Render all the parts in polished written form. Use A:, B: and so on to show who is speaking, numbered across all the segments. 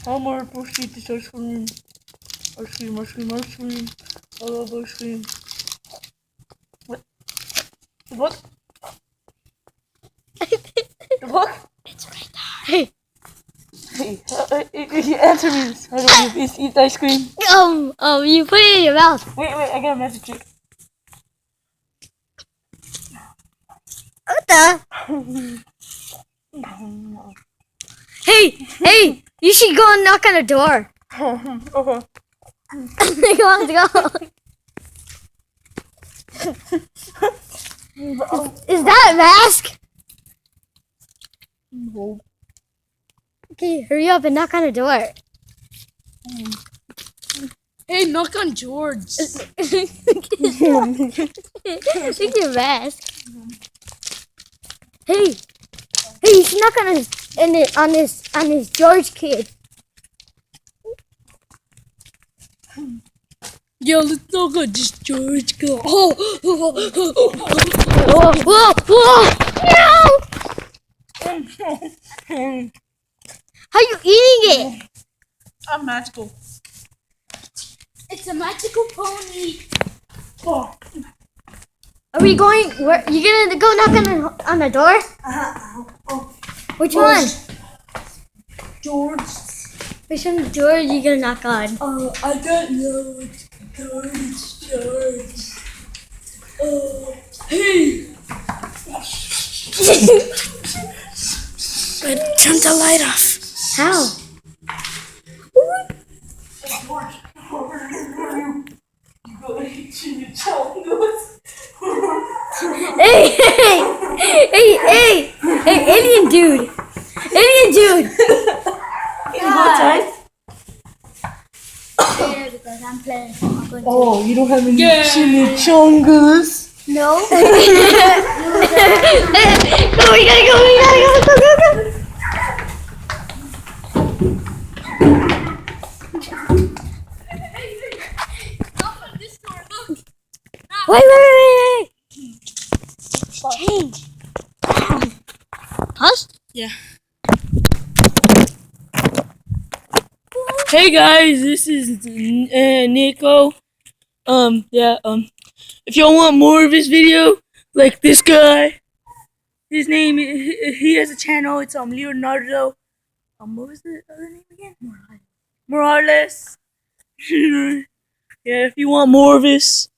A: Homer, push eat this ice cream. Ice cream, ice cream, ice cream. I love ice cream. What? The book? The book?
B: It's right there.
A: Hey, answer me this. How do you eat ice cream?
B: You put it in your mouth.
A: Wait, I got a message.
B: What the? Hey, you should go and knock on the door.
A: Okay.
B: Come on, go. Is that a mask?
A: No.
B: Okay, hurry up and knock on the door.
C: Hey, knock on George.
B: Take your mask. Hey, you should knock on his George kid.
C: Yo, let's knock on this George. Go.
B: Whoa! No! How you eating it?
A: I'm magical.
C: It's a magical pony.
A: Oh.
B: Are we going? Where you gonna go knock on the door? Which one?
C: George.
B: Which one door are you gonna knock on?
C: I don't know. George. Hey. Turn the light off.
B: How? Hey, alien dude! Because I'm playing.
A: Oh, you don't have any chimichangas?
B: No. No, we gotta go. Wait. Change. Huh?
C: Yeah. Hey guys, this is Nico. If y'all want more of his video, like this guy, his name, he has a channel. It's Leonardo. What was the other name again? Morales. Yeah, if you want more of this,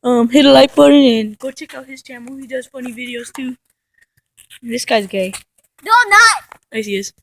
C: hit a like button and go check out his channel. He does funny videos too. This guy's gay.
B: No, I'm not.
C: Yes, he is.